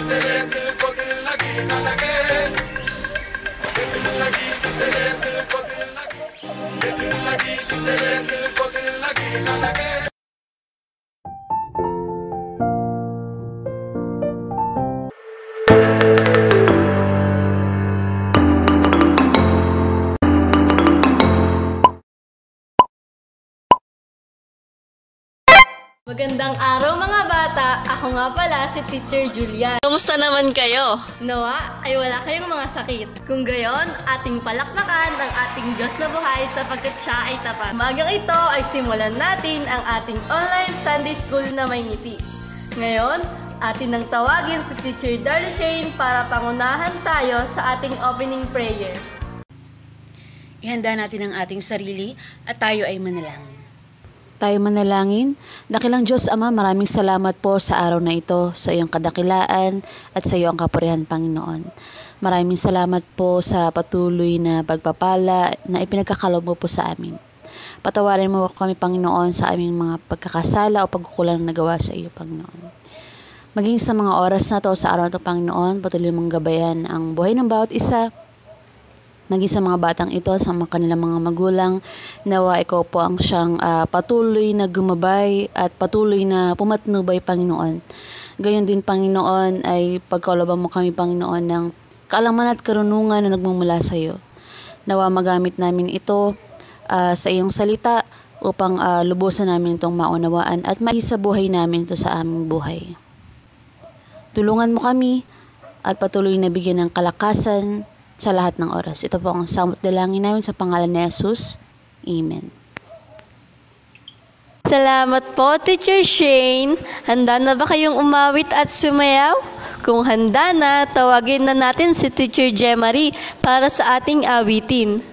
तेरे दिल को दिल लगी न लगे, दिल लगी तेरे दिल को दिल लगी, दिल लगी तेरे दिल को दिल लगी न लगे. Magandang araw mga bata! Ako nga pala si Teacher Julian. Kamusta naman kayo? Nawa ay wala kayong mga sakit. Kung gayon, ating palakpakan ang ating Diyos na buhay sapagkat siya ay tapat. Umagang ito ay simulan natin ang ating online Sunday School na may ngiti. Ngayon, atin nang tawagin si Teacher Darly Shane para pangunahan tayo sa ating opening prayer. Ihanda natin ang ating sarili at tayo ay manalangin. Tayo manalangin. Dakilang Diyos Ama, maraming salamat po sa araw na ito, sa iyong kadakilaan at sa iyong kapurihan, Panginoon. Maraming salamat po sa patuloy na pagpapala na ipinagkakalob mo po sa amin. Patawarin mo kami, Panginoon, sa aming mga pagkakasala o pagkukulang na nagawa sa iyo, Panginoon. Maging sa mga oras na to, sa araw na to, Panginoon, patuloy mong gabayan ang buhay ng bawat isa, maging sa mga batang ito, sa kanilang mga magulang, nawa ikaw po ang siyang patuloy na gumabay at patuloy na pumatnubay, Panginoon. Gayon din, Panginoon, ay pagkaloban mo kami, Panginoon, ng kaalaman at karunungan na nagmumula sa iyo. Nawa magamit namin ito sa iyong salita upang lubusan namin itong maunawaan at maisabuhay namin ito sa aming buhay. Tulungan mo kami at patuloy na bigyan ng kalakasan sa lahat ng oras. Ito po ang samot dalangin namin sa pangalan ni Jesus. Amen. Salamat po, Teacher Shane. Handa na ba kayong umawit at sumayaw? Kung handa na, tawagin na natin si Teacher Jemarie para sa ating awitin.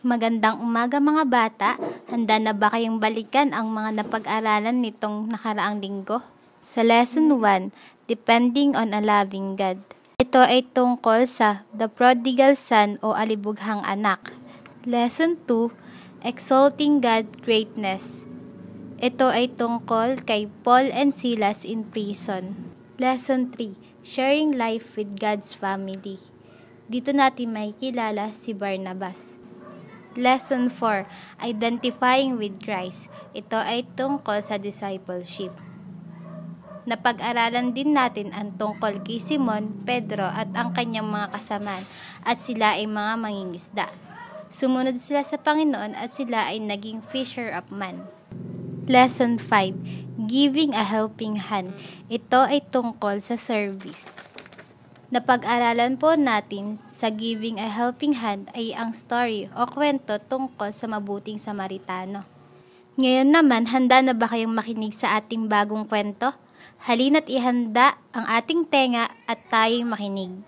Magandang umaga mga bata. Handa na ba kayong balikan ang mga napag-aralan nitong nakaraang linggo? Sa Lesson 1, Depending on a Loving God. Ito ay tungkol sa The Prodigal Son o Alibughang Anak. Lesson 2, Exalting God's Greatness. Ito ay tungkol kay Paul and Silas in prison. Lesson 3, sharing life with God's family. Dito natin makikilala si Barnabas. Lesson 4, Identifying with Christ. Ito ay tungkol sa discipleship. Napag-aralan din natin ang tungkol kay Simon, Pedro at ang kanyang mga kasamaan at sila ay mga mangingisda. Sumunod sila sa Panginoon at sila ay naging fisher of man. Lesson 5, Giving a helping hand. Ito ay tungkol sa service. Napag-aralan po natin sa Giving a helping hand ay ang story o kwento tungkol sa mabuting Samaritano. Ngayon naman, handa na ba kayong makinig sa ating bagong kwento? Halina't ihanda ang ating tenga at tayo'y makinig.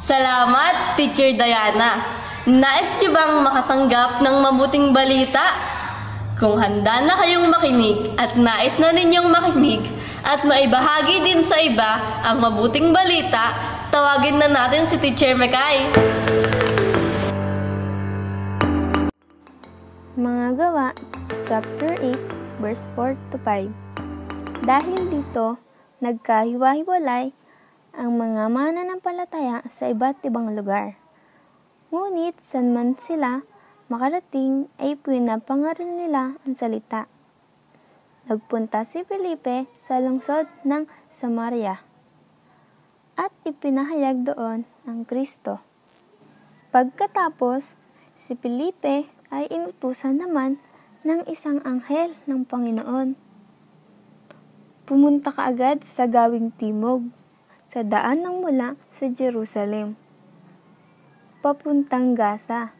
Salamat, Teacher Diana. Nais niyo bang makatanggap ng mabuting balita? Kung handa na kayong makinig at nais na ninyong makinig at maibahagi din sa iba ang mabuting balita, tawagin na natin si Teacher Mekay. Mga Gawa, chapter 8, verse 4 to 5. Dahil dito, nagkahiwa-hiwalay ang mga mananampalataya sa iba't ibang lugar. Ngunit saan man sila makarating ay pinapangaral nila ang salita. Nagpunta si Felipe sa lungsod ng Samaria at ipinahayag doon ang Kristo. Pagkatapos, si Felipe ay inutusan naman ng isang anghel ng Panginoon. Pumunta ka agad sa gawing timog, sa daan ng mula sa Jerusalem, papuntang Gaza.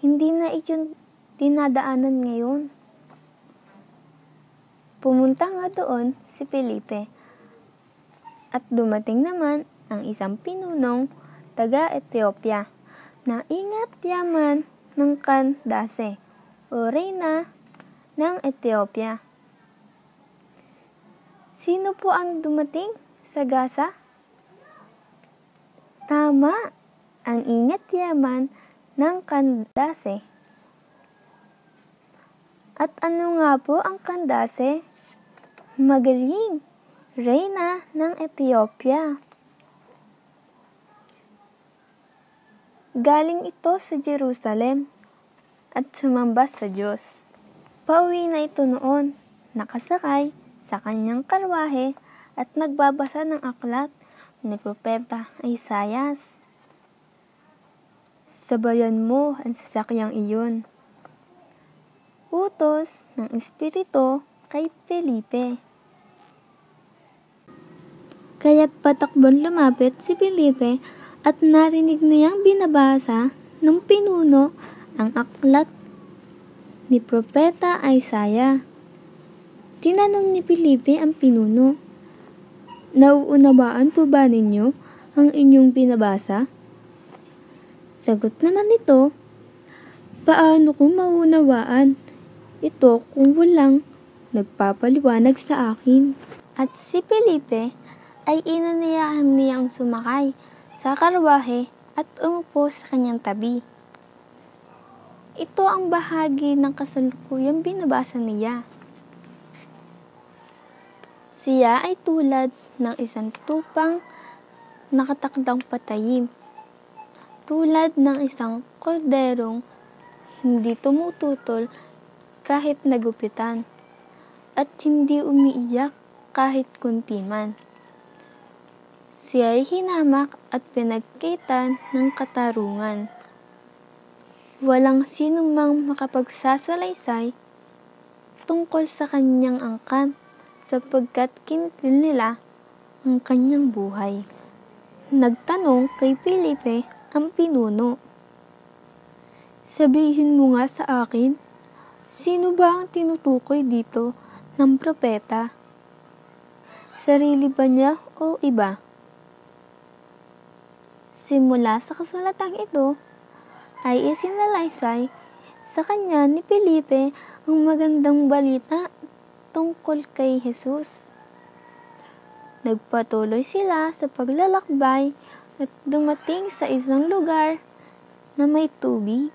Hindi na iyon dinadaanan ngayon. Pumunta nga doon si Felipe, at dumating naman ang isang pinunong taga-Ethiopia na ingat yaman ng Candace o reyna ng Ethiopia. Sino po ang dumating sa Gaza? Tama, ang ingat yaman ng Candace. At ano nga po ang Candace? Magaling, reyna ng Ethiopia. Galing ito sa Jerusalem at sumamba sa Diyos. Pauwi na ito noon, nakasakay sa kanyang karwahe at nagbabasa ng aklat ni Propeta Isaias. Sabayan mo ang sasakyang iyon. Utos ng Espiritu kay Felipe. Kaya't patakbon lumapit si Felipe at narinig niyang binabasa ng pinuno ang aklat ni Propeta Isaiah. Tinanong ni Felipe ang pinuno, "Nauunawaan po ba ninyo ang inyong binabasa?" Sagot naman nito, "Paano ko maunawaan ito kung walang nagpapaliwanag sa akin?" At si Felipe ay inanayahan niyang sumakay sa karwahe at umupo sa kanyang tabi. Ito ang bahagi ng kasalukuyang binabasa niya. Siya ay tulad ng isang tupang nakatakdang patayin, tulad ng isang korderong hindi tumututol kahit nagupitan, at hindi umiiyak kahit kunti man. Siya ay hinamak at pinagkaitan ng katarungan. Walang sino mang makapagsasalaysay tungkol sa kanyang angkan, sapagkat kinitil nila ang kanyang buhay. Nagtanong kay Felipe ang pinuno, "Sabihin mo nga sa akin, sino ba ang tinutukoy dito ng propeta? Sarili ba niya o iba?" Simula sa kasulatang ito, ay isinalaysay sa kanya ni Felipe ang magandang balita tungkol kay Jesus. Nagpatuloy sila sa paglalakbay at dumating sa isang lugar na may tubig.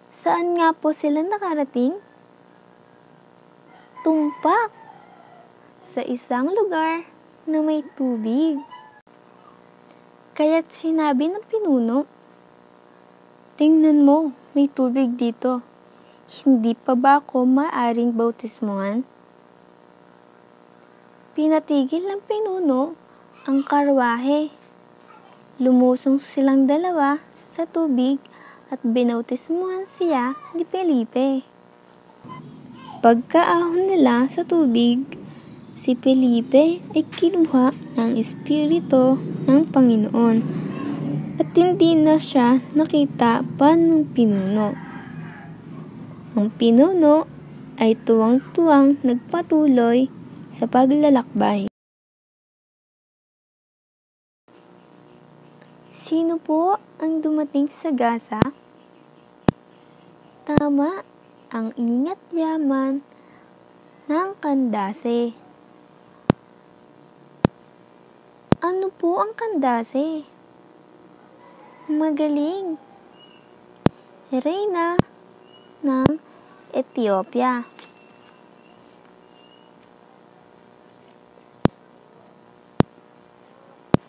Saan nga po sila nakarating? Tumpak sa isang lugar na may tubig. Kaya't sinabi ng pinuno, "Tingnan mo, may tubig dito. Hindi pa ba ako maaring bautismuhan?" Pinatigil ng pinuno ang karwahe. Lumusong silang dalawa sa tubig at binautismuhan siya ni Felipe. Pagkaahon nila sa tubig, si Felipe ay kinuha ng Espiritu ng Panginoon at hindi na siya nakita pa ng pinuno. Ang pinuno ay tuwang-tuwang nagpatuloy sa paglalakbay. Sino po ang dumating sa Gaza? Tama, ang ingat yaman ng Kandase. Ano po ang Kandase? Magaling. Reyna ng Ethiopia.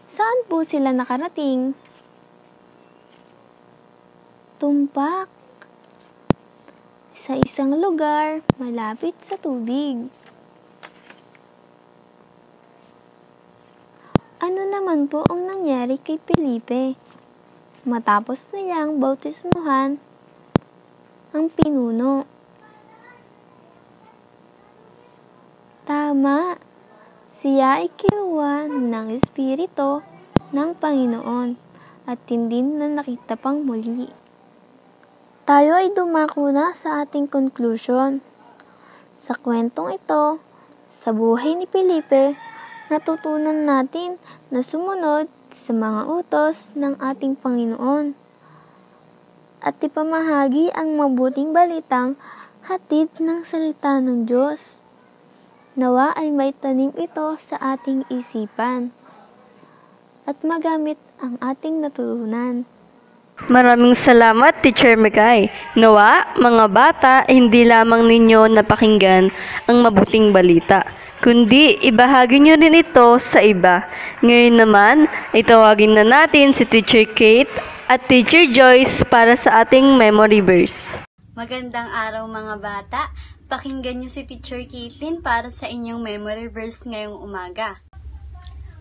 Saan po sila nakarating? Tumpak. Sa isang lugar malapit sa tubig. Ano naman po ang nangyari kay Felipe matapos niyang bautismuhan ang pinuno? Tama, siya ay kinuha ng Espiritu ng Panginoon at hindi na nakita pang muli. Tayo ay dumako na sa ating conclusion. Sa kwentong ito, sa buhay ni Felipe, natutunan natin na sumunod sa mga utos ng ating Panginoon at ipamahagi ang mabuting balitang hatid ng salita ng Diyos. Nawa ay may tanim ito sa ating isipan at magamit ang ating natutunan. Maraming salamat, Teacher Mikay. Nawa, mga bata, hindi lamang ninyo napakinggan ang mabuting balita, kundi ibahagi nyo rin ito sa iba. Ngayon naman, ay tawagin na natin si Teacher Kate at Teacher Joyce para sa ating memory verse. Magandang araw mga bata. Pakinggan niyo si Teacher Caitlin para sa inyong memory verse ngayong umaga.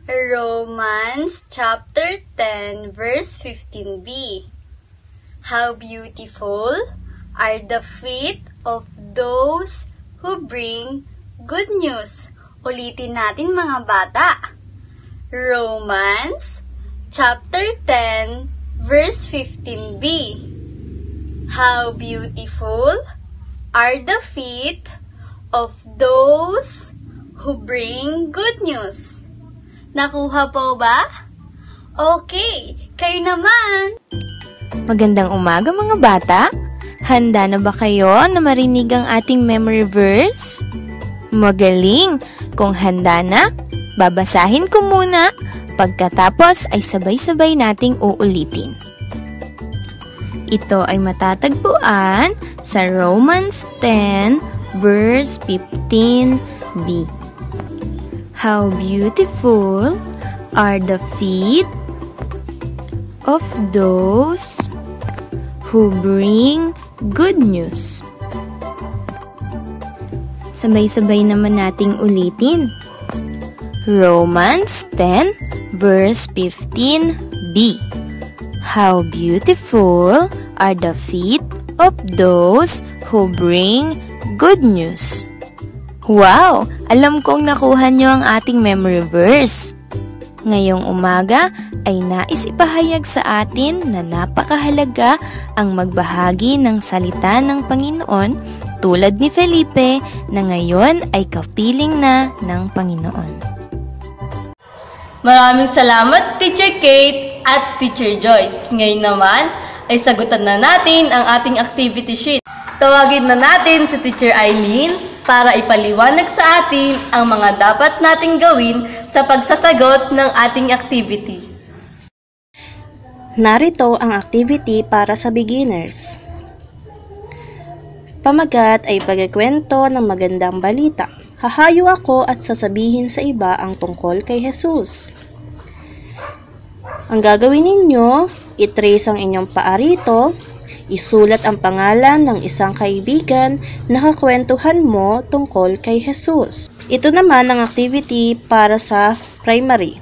Romans chapter 10 verse 15b. How beautiful are the feet of those who bring good news. Ulitin natin mga bata. Romans chapter 10 verse 15b. How beautiful are the feet of those who bring good news. Nakuha po ba? Okay, kayo naman! Magandang umaga mga bata! Handa na ba kayo na marinig ang ating memory verse? Magaling! Kung handa na, babasahin ko muna. Pagkatapos ay sabay-sabay nating uulitin. Ito ay matatagpuan sa Romans 10 verse 15b. How beautiful are the feet of those who bring good news. Sabay-sabay naman nating ulitin. Romans 10 verse 15b. How beautiful are the feet of those who bring good news. Wow! Alam kong nakuha nyo ang ating memory verse. Ngayong umaga ay nais ipahayag sa atin na napakahalaga ang magbahagi ng salita ng Panginoon tulad ni Felipe na ngayon ay kapiling na ng Panginoon. Maraming salamat, Teacher Kate at Teacher Joyce. Ngayon naman ay sagutan na natin ang ating activity sheet. Tawagin na natin si Teacher Eileen para ipaliwanag sa atin ang mga dapat nating gawin sa pagsasagot ng ating activity. Narito ang activity para sa beginners. Pamagat ay pagkikwento ng magandang balita. hahayo ako at sasabihin sa iba ang tungkol kay Jesus. Ang gagawin ninyo, i-trace ang inyong paa rito, isulat ang pangalan ng isang kaibigan na kakwentuhan mo tungkol kay Jesus. Ito naman ang activity para sa primary.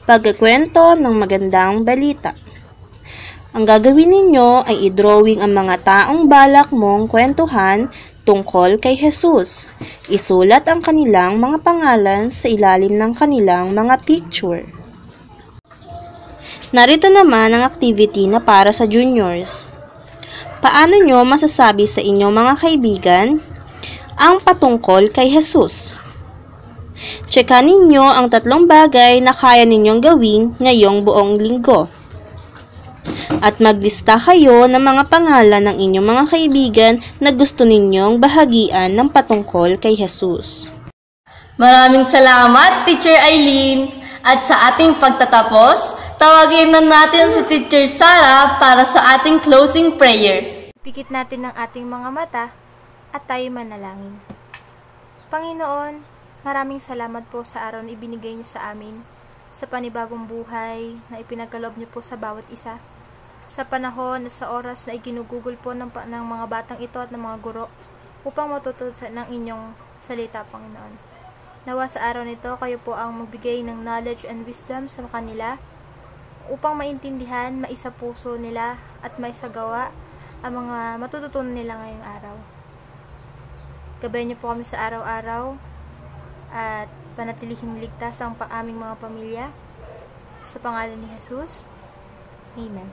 Pagkakwento ng magandang balita. Ang gagawin ninyo ay i-drawing ang mga taong balak mong kwentuhan tungkol kay Jesus. Isulat ang kanilang mga pangalan sa ilalim ng kanilang mga picture. Narito naman ang activity na para sa juniors. Paano nyo masasabi sa inyong mga kaibigan ang patungkol kay Jesus? Tseka ninyo ang 3 bagay na kaya ninyong gawin ngayong buong linggo. At maglista kayo ng mga pangalan ng inyong mga kaibigan na gusto ninyong bahagian ng patungkol kay Jesus. Maraming salamat, Teacher Eileen. At sa ating pagtatapos, tawagin na natin si Teacher Sarah para sa ating closing prayer. Pikit natin ang ating mga mata at tayo manalangin. Panginoon, maraming salamat po sa araw na ibinigay niyo sa amin, sa panibagong buhay na ipinagkaloob niyo po sa bawat isa. Sa panahon at sa oras na iginugugol po ng mga batang ito at ng mga guro upang matutunan ng inyong salita, Panginoon. Nawa sa araw nito, kayo po ang magbigay ng knowledge and wisdom sa kanila upang maintindihan, maisapuso nila at maisagawa ang mga matututunan nila ngayong araw. Gabayan niyo po kami sa araw-araw at panatilihing ligtas ang aming mga pamilya. Sa pangalan ni Jesus. Amen.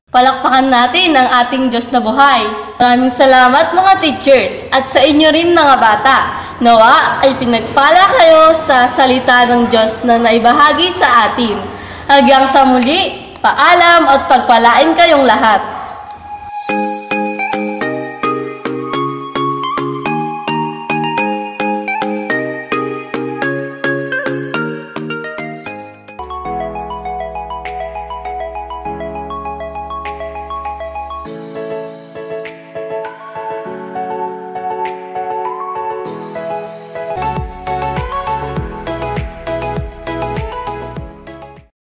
Palakpakan natin ang ating Diyos na buhay. Maraming salamat mga teachers at sa inyo rin mga bata. Nawa ay pinagpala kayo sa salita ng Diyos na naibahagi sa atin. Hanggang sa muli, paalam at pagpalain kayong lahat.